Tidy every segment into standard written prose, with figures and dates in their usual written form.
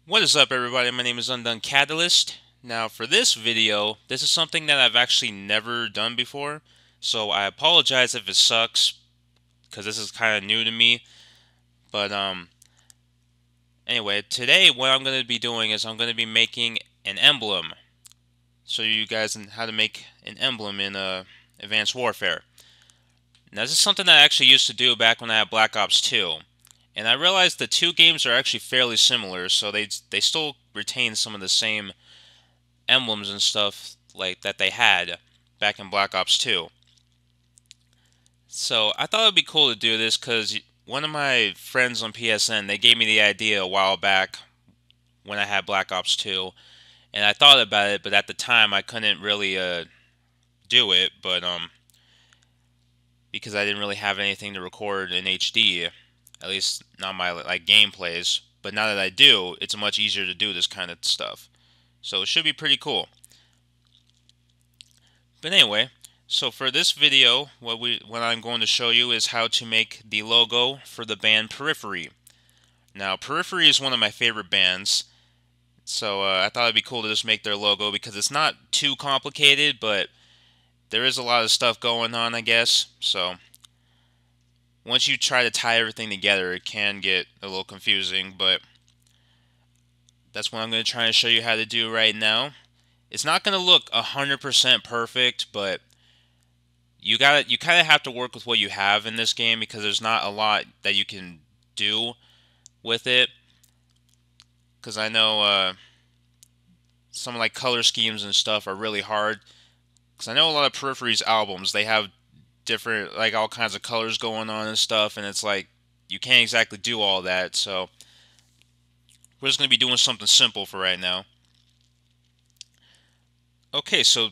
What is up, everybody? My name is Undone Catalyst. Now, for this video, this is something that I've actually never done before, so I apologize if it sucks, because this is kind of new to me. But, anyway, today what I'm going to be doing is I'm going to be making an emblem. So you guys know how to make an emblem in Advanced Warfare. Now, this is something that I actually used to do back when I had Black Ops 2. And I realized the two games are actually fairly similar, so they still retain some of the same emblems and stuff like that they had back in Black Ops 2. So I thought it'd be cool to do this because one of my friends on PSN, they gave me the idea a while back when I had Black Ops 2, and I thought about it, but at the time I couldn't really do it, but because I didn't really have anything to record in HD, at least not my like gameplays. But now that I do, it's much easier to do this kind of stuff. So it should be pretty cool. But anyway, so for this video, what I'm going to show you is how to make the logo for the band Periphery. Now, Periphery is one of my favorite bands, so I thought it'd be cool to just make their logo because it's not too complicated, but there is a lot of stuff going on, I guess. So once you try to tie everything together, it can get a little confusing, but that's what I'm going to try and show you how to do right now. It's not going to look 100% perfect, but you kind of have to work with what you have in this game because there's not a lot that you can do with it. Because I know some like color schemes and stuff are really hard. Because I know a lot of Periphery's albums, they have different, like all kinds of colors going on and stuff, and it's like you can't exactly do all that. So we're just going to be doing something simple for right now. Okay, so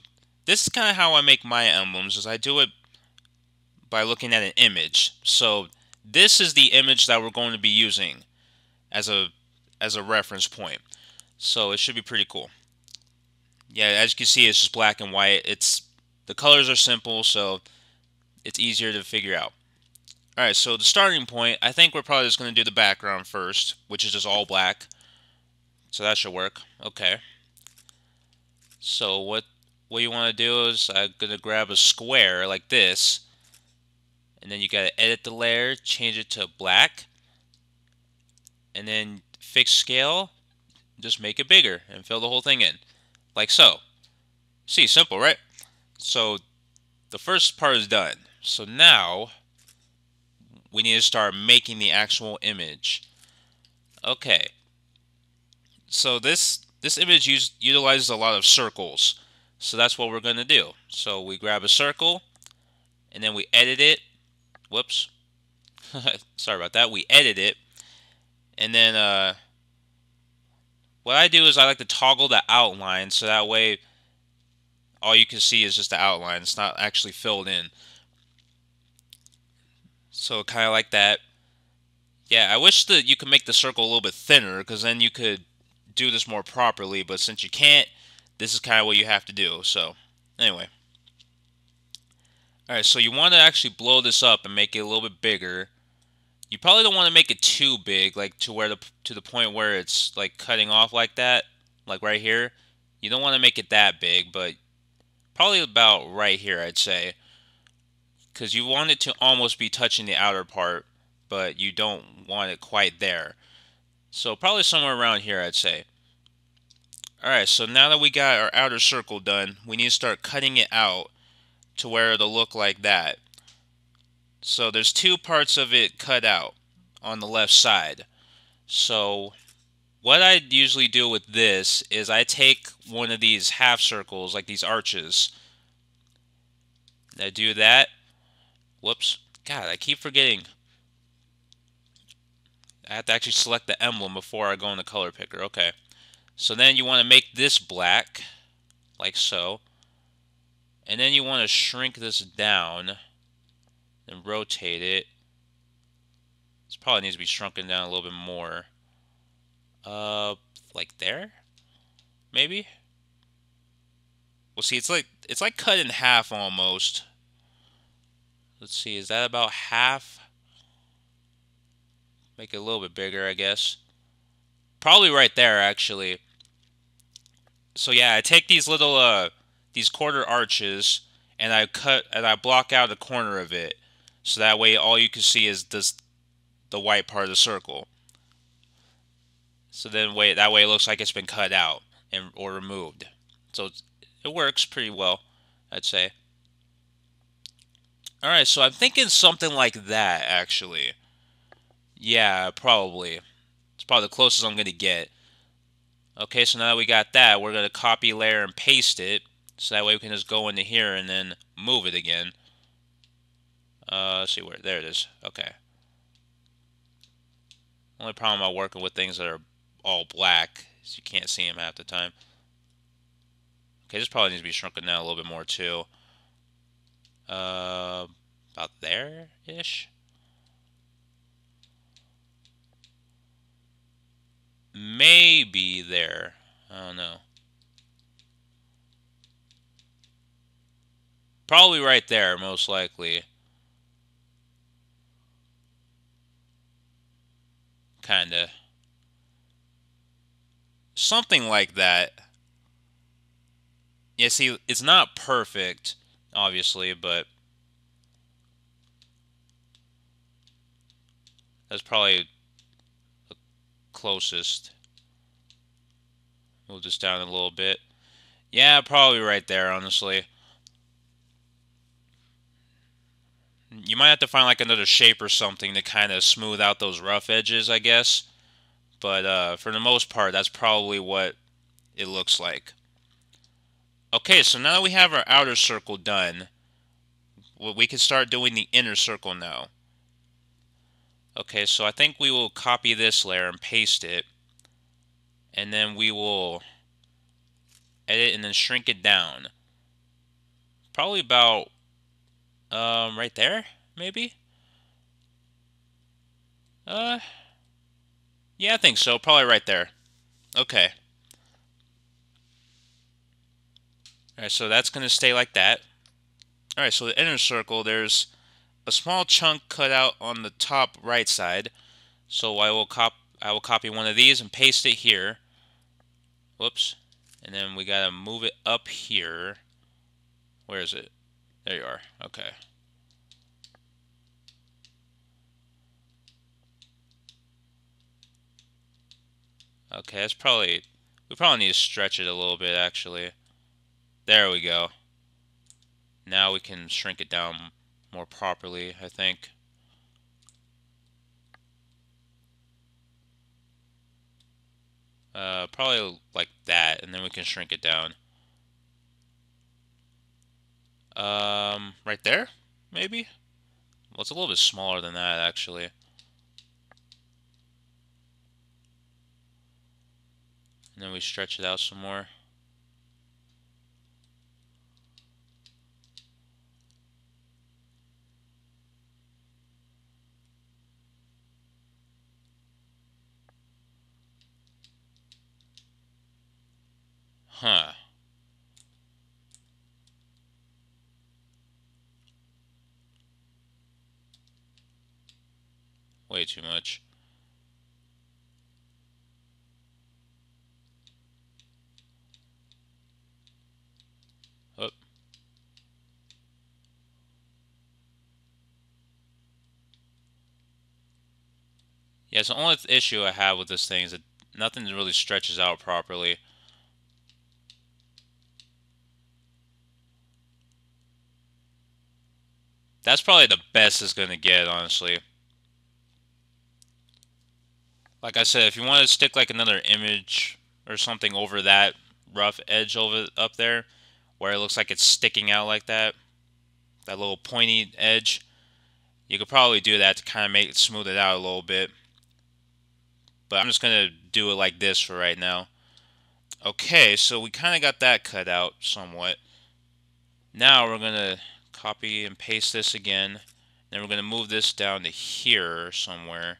this is kind of how I make my emblems, is I do it by looking at an image. So this is the image that we're going to be using as a reference point. So it should be pretty cool. Yeah, as you can see, it's just black and white. The colors are simple, so it's easier to figure out. All right, so the starting point, I think we're probably just going to do the background first, which is just all black. So that should work. Okay. So what you want to do is I'm going to grab a square like this, and then you got to edit the layer, change it to black, and then fix scale, just make it bigger and fill the whole thing in, like so. See, simple, right? So the first part is done. So now we need to start making the actual image. Okay. So this image utilizes a lot of circles. So that's what we're going to do. So we grab a circle and then we edit it. Whoops. Sorry about that. We edit it. And then what I do is I like to toggle the outline so that way all you can see is just the outline. It's not actually filled in. So kind of like that. Yeah, I wish that you could make the circle a little bit thinner because then you could do this more properly. But since you can't, this is kind of what you have to do. So anyway. Alright, so you want to actually blow this up and make it a little bit bigger. You probably don't want to make it too big, like to the point where it's like cutting off like that, like right here. You don't want to make it that big, but probably about right here, I'd say. Because you want it to almost be touching the outer part, but you don't want it quite there. So probably somewhere around here, I'd say. Alright, so now that we got our outer circle done, we need to start cutting it out to where it'll look like that. So there's two parts of it cut out on the left side. So what I usually do with this is I take one of these half circles, like these arches. I do that. Whoops. God, I keep forgetting. I have to actually select the emblem before I go in the color picker. Okay. So then you want to make this black, like so. And then you want to shrink this down and rotate it. This probably needs to be shrunken down a little bit more. Like there? Maybe? Well, see, it's like cut in half almost. Let's see, is that about half? Make it a little bit bigger, I guess. Probably right there, actually. So yeah, I take these little these quarter arches and I block out a corner of it, so that way all you can see is the white part of the circle. So then that way it looks like it's been cut out or removed. So it works pretty well, I'd say. All right, so I'm thinking something like that actually. Yeah, probably. It's probably the closest I'm gonna get. Okay, so now that we got that, we're gonna copy layer and paste it, so that way we can just go into here and then move it again. Let's see where, there it is. Okay. Only problem about working with things that are all black is you can't see them half the time. Okay, this probably needs to be shrunken down a little bit more too. About there-ish? Maybe there. I don't know. Probably right there, most likely. Kinda. Something like that. Yeah, see, it's not perfect, obviously, but that's probably the closest. Move this down a little bit. Yeah, probably right there, honestly. You might have to find like another shape or something to kind of smooth out those rough edges, I guess. But for the most part, that's probably what it looks like. Okay, so now that we have our outer circle done, we can start doing the inner circle now. Okay, so I think we will copy this layer and paste it. And then we will edit and then shrink it down. Probably about right there, maybe? Uh yeah, I think so. Probably right there. Okay. Alright, so that's gonna stay like that. Alright, so the inner circle, there's a small chunk cut out on the top right side. So I will copy one of these and paste it here. Whoops. And then we gotta move it up here. Where is it? There you are. Okay. Okay, that's probably... We probably need to stretch it a little bit, actually. There we go. Now we can shrink it down more properly, I think. Probably like that, and then we can shrink it down. Right there? Maybe? Well, it's a little bit smaller than that, actually. And then we stretch it out some more. Huh. Way too much. Oh. Yeah, so the only issue I have with this thing is that nothing really stretches out properly. That's probably the best it's going to get, honestly. Like I said, if you want to stick like another image or something over that rough edge over up there, where it looks like it's sticking out like that little pointy edge, you could probably do that to kind of make it smooth it out a little bit. But I'm just going to do it like this for right now. Okay, so we kind of got that cut out somewhat. Now we're going to copy and paste this again. Then we're going to move this down to here somewhere.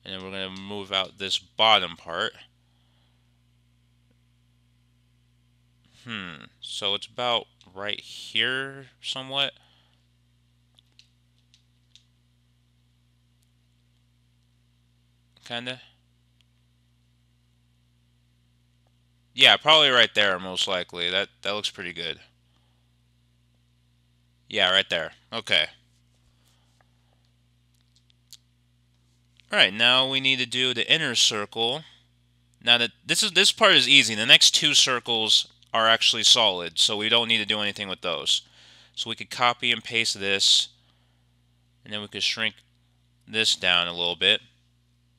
And then we're going to move out this bottom part. So it's about right here somewhat. kinda. Yeah, probably right there, most likely. That looks pretty good. Yeah, right there. Okay. Alright, now we need to do the inner circle. Now that this part is easy. The next two circles are actually solid, so we don't need to do anything with those. So we could copy and paste this, and then we could shrink this down a little bit.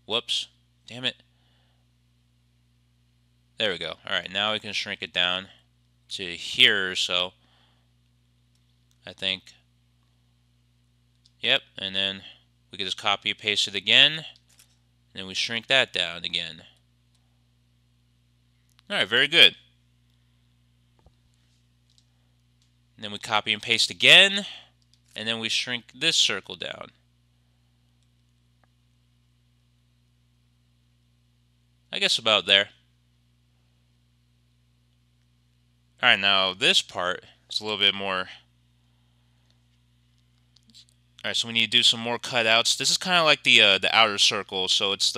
Whoops. Damn it. There we go. Alright, now we can shrink it down to here or so. I think. Yep, and then we can just copy and paste it again, and then we shrink that down again. Alright, very good. And then we copy and paste again, and then we shrink this circle down. I guess about there. Alright, now this part is a little bit more. Alright, so we need to do some more cutouts. This is kind of like the outer circle, so it's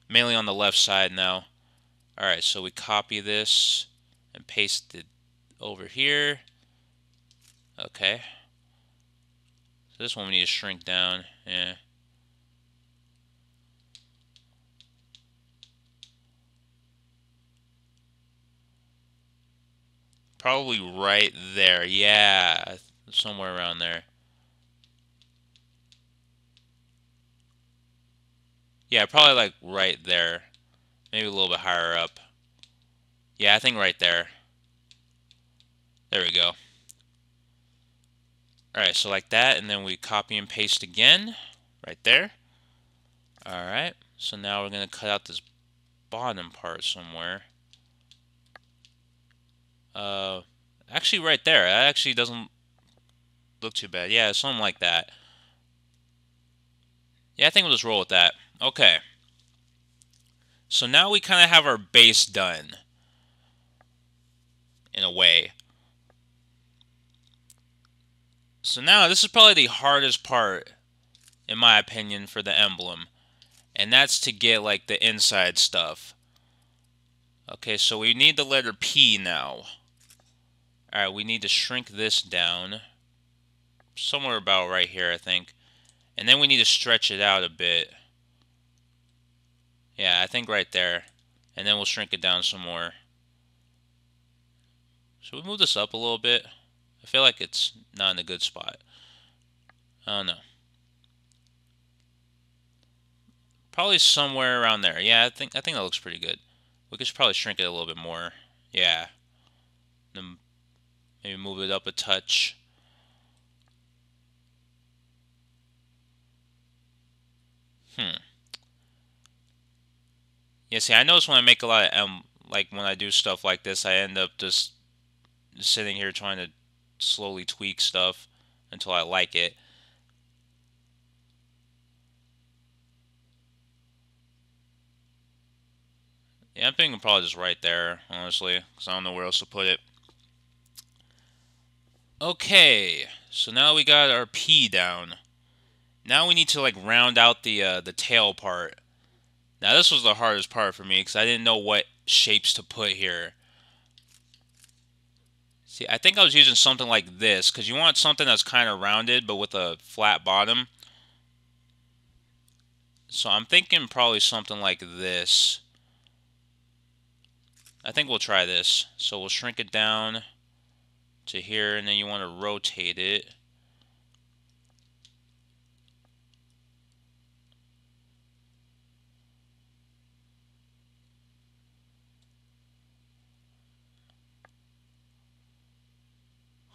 mainly on the left side now. Alright, so we copy this and paste it over here. Okay. So this one we need to shrink down. Yeah. Probably right there. Yeah, somewhere around there. Yeah, probably like right there. Maybe a little bit higher up. Yeah, I think right there. There we go. Alright, so like that, and then we copy and paste again. Right there. Alright, so now we're going to cut out this bottom part somewhere. Actually right there. That actually doesn't look too bad. Yeah, something like that. Yeah, I think we'll just roll with that. Okay. So now we kind of have our base done. In a way. So now this is probably the hardest part, in my opinion, for the emblem. And that's to get like the inside stuff. Okay, so we need the letter P now. Alright, we need to shrink this down. Somewhere about right here, I think. And then we need to stretch it out a bit. Yeah, I think right there. And then we'll shrink it down some more. Should we move this up a little bit? I feel like it's not in a good spot. I don't know. Probably somewhere around there. Yeah, I think that looks pretty good. We could probably shrink it a little bit more. Yeah. Then maybe move it up a touch. Yeah, see, I notice when I make a lot of like when I do stuff like this, I end up just sitting here trying to slowly tweak stuff until I like it. Yeah, I'm thinking probably just right there, honestly, because I don't know where else to put it. Okay, so now we got our P down. Now we need to like round out the tail part. Now this was the hardest part for me because I didn't know what shapes to put here. See, I think I was using something like this because you want something that's kind of rounded but with a flat bottom. So I'm thinking probably something like this. I think we'll try this. So we'll shrink it down to here, and then you want to rotate it.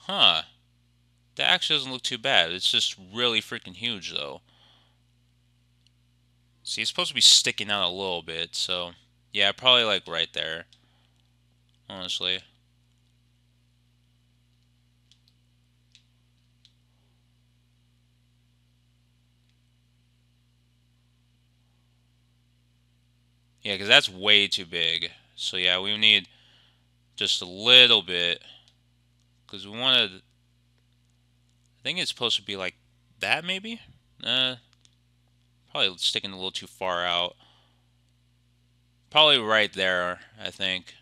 Huh. That actually doesn't look too bad. It's just really freaking huge, though. See, it's supposed to be sticking out a little bit, so... Yeah, probably like right there. Honestly. Yeah, because that's way too big. So yeah, we need just a little bit. Because we want to... I think it's supposed to be like that, maybe? Probably sticking a little too far out. Probably right there, I think.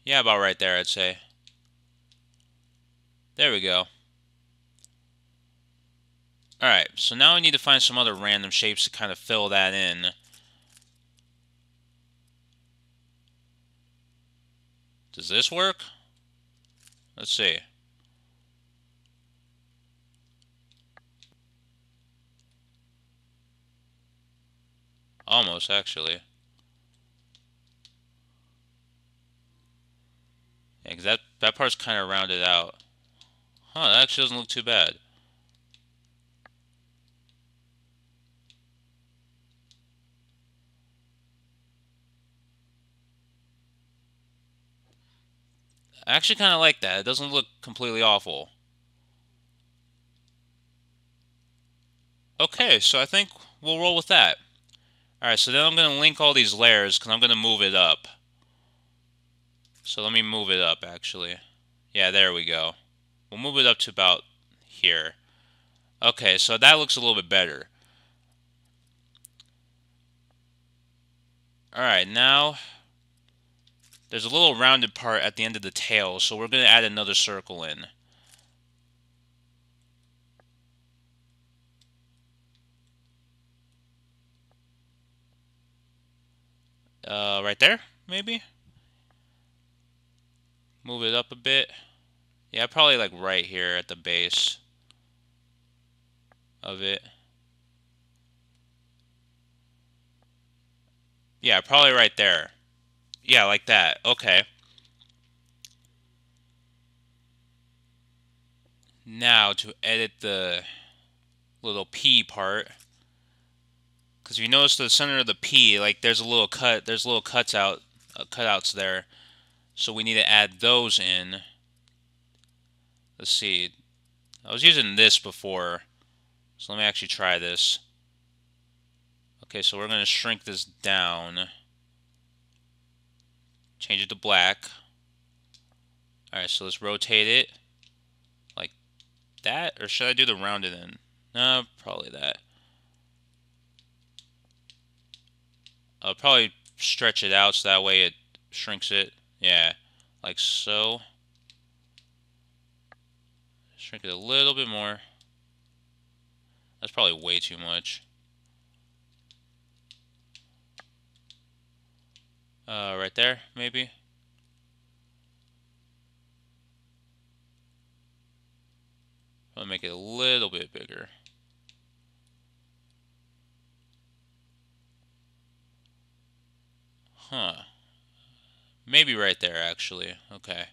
Yeah, about right there, I'd say. There we go. Alright, so now we need to find some other random shapes to kind of fill that in. Does this work? Let's see. Almost, actually. Yeah, 'cause that part's kind of rounded out. Huh, that actually doesn't look too bad. I actually kind of like that. It doesn't look completely awful. Okay, so I think we'll roll with that. Alright, so then I'm going to link all these layers because I'm going to move it up. So let me move it up, actually. Yeah, there we go. We'll move it up to about here. Okay, so that looks a little bit better. Alright, now there's a little rounded part at the end of the tail, so we're going to add another circle in. Right there, maybe? Move it up a bit. Yeah, probably like right here at the base of it. Yeah, probably right there. Yeah, like that. Okay. Now to edit the little P part. Because if you notice the center of the P, like there's a little cut, there's little cutouts there. So we need to add those in. Let's see. I was using this before. So let me actually try this. Okay, so we're going to shrink this down. Change it to black. Alright, so let's rotate it. Like that? Or should I do the rounded end? No, probably that. I'll probably stretch it out so that way it shrinks it. Yeah, like so. Shrink it a little bit more. That's probably way too much. Right there, maybe. I'll make it a little bit bigger. Huh. Maybe right there, actually. Okay.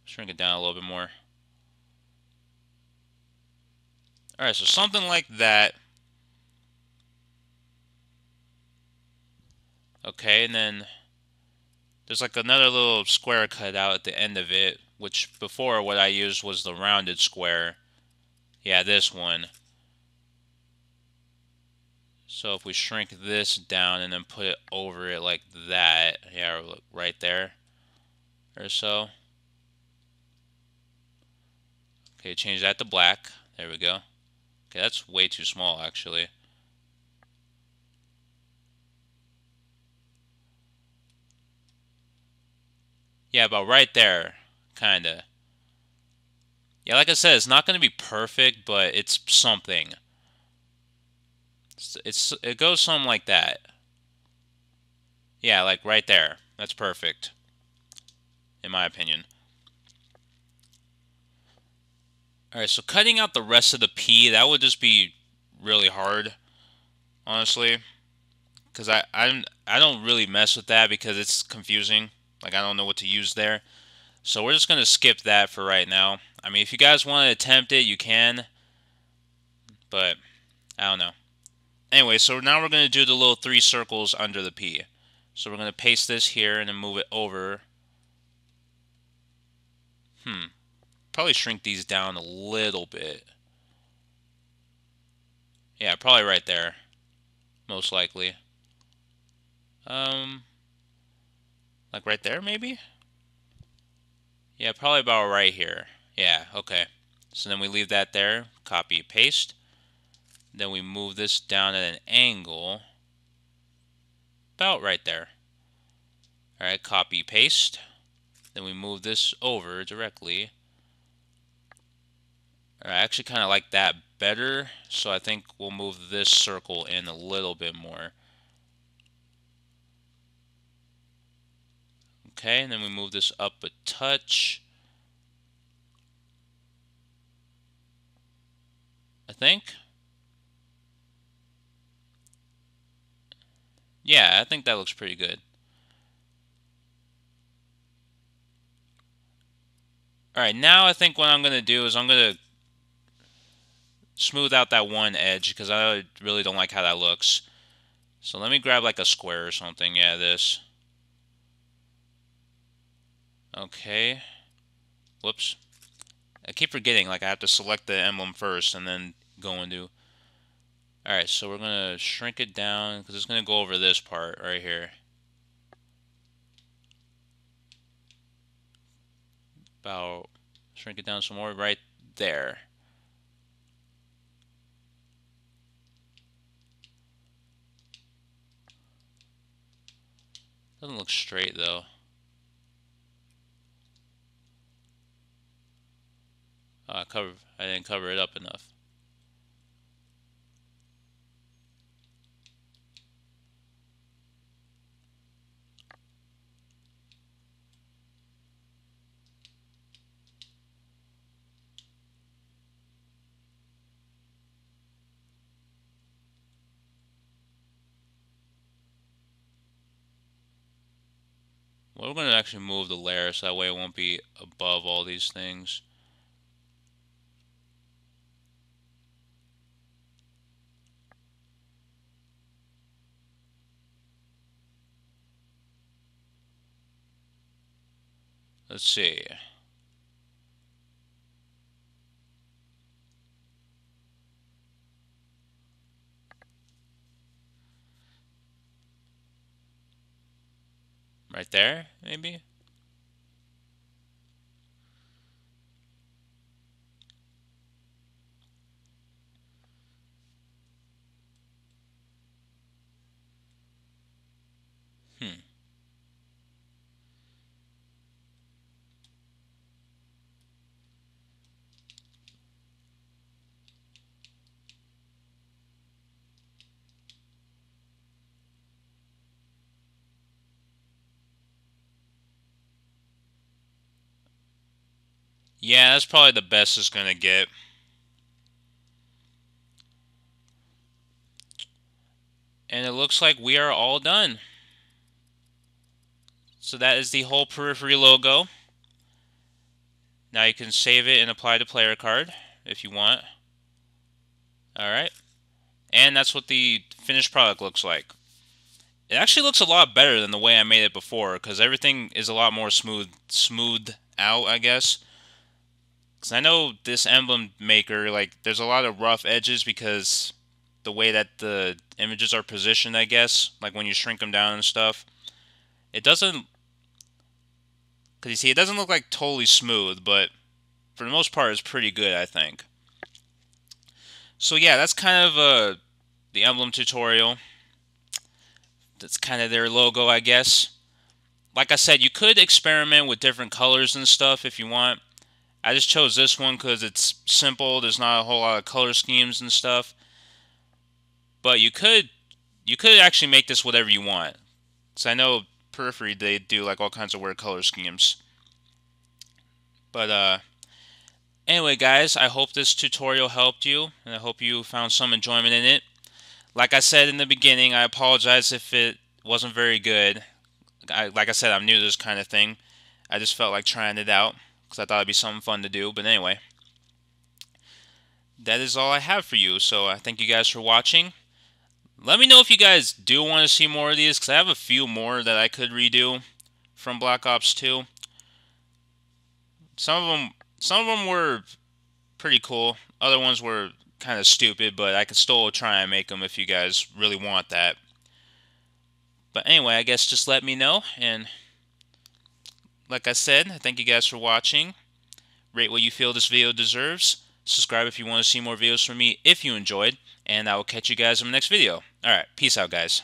Shrink it down a little bit more. Alright, so something like that. Okay, and then there's like another little square cut out at the end of it, which before what I used was the rounded square. Yeah, this one. So if we shrink this down and then put it over it like that, yeah, right there or so. Okay, change that to black. There we go. Okay, that's way too small, actually. Yeah, about right there, kinda. Yeah, like I said, it's not going to be perfect, but it's something. It goes something like that. Yeah, like right there. That's perfect, in my opinion. Alright, so cutting out the rest of the P, that would just be really hard, honestly. Because I don't really mess with that because it's confusing. Like, I don't know what to use there. So we're just going to skip that for right now. I mean, if you guys want to attempt it, you can. But, I don't know. Anyway, so now we're going to do the little 3 circles under the P. So we're going to paste this here and then move it over. Probably shrink these down a little bit. Yeah, probably right there. Most likely. Like right there, maybe? Yeah, probably about right here. Yeah, okay. So then we leave that there. Copy, paste. Then we move this down at an angle. About right there. Alright, copy, paste. Then we move this over directly. I actually kind of like that better, so I think we'll move this circle in a little bit more. Okay, and then we move this up a touch. I think. Yeah, I think that looks pretty good. Alright, now I think what I'm going to do is I'm going to smooth out that one edge because I really don't like how that looks. So let me grab like a square or something. Yeah, this. Okay. Whoops. I keep forgetting, like I have to select the emblem first and then go and do. Alright, so we're going to shrink it down because it's going to go over this part right here. About shrink it down some more right there. Doesn't look straight though. Oh, I didn't cover it up enough. Well, we're going to actually move the layer so that way it won't be above all these things. Let's see. Right there, maybe? Hmm. Yeah, that's probably the best it's going to get. And it looks like we are all done. So that is the whole Periphery logo. Now you can save it and apply to player card if you want. Alright. And that's what the finished product looks like. It actually looks a lot better than the way I made it before because everything is a lot more smooth out, I guess. Because I know this emblem maker, like, there's a lot of rough edges because the way that the images are positioned, I guess, like when you shrink them down and stuff. It doesn't, because you see, it doesn't look like totally smooth, but for the most part, it's pretty good, I think. So yeah, that's kind of the emblem tutorial. That's kind of their logo, I guess. Like I said, you could experiment with different colors and stuff if you want. I just chose this one because it's simple. There's not a whole lot of color schemes and stuff. But you could actually make this whatever you want. Because I know Periphery, they do like all kinds of weird color schemes. But anyway, guys, I hope this tutorial helped you, and I hope you found some enjoyment in it. Like I said in the beginning, I apologize if it wasn't very good. Like I said, I'm new to this kind of thing. I just felt like trying it out because I thought it'd be something fun to do. But anyway, that is all I have for you. So I thank you guys for watching. Let me know if you guys do want to see more of these because I have a few more that I could redo from Black Ops 2. Some of them were pretty cool. Other ones were kind of stupid, but I can still try and make them if you guys really want that. But anyway, I guess just let me know. And like I said, I thank you guys for watching. Rate what you feel this video deserves. Subscribe if you want to see more videos from me if you enjoyed, and I will catch you guys in the next video. Alright, peace out, guys.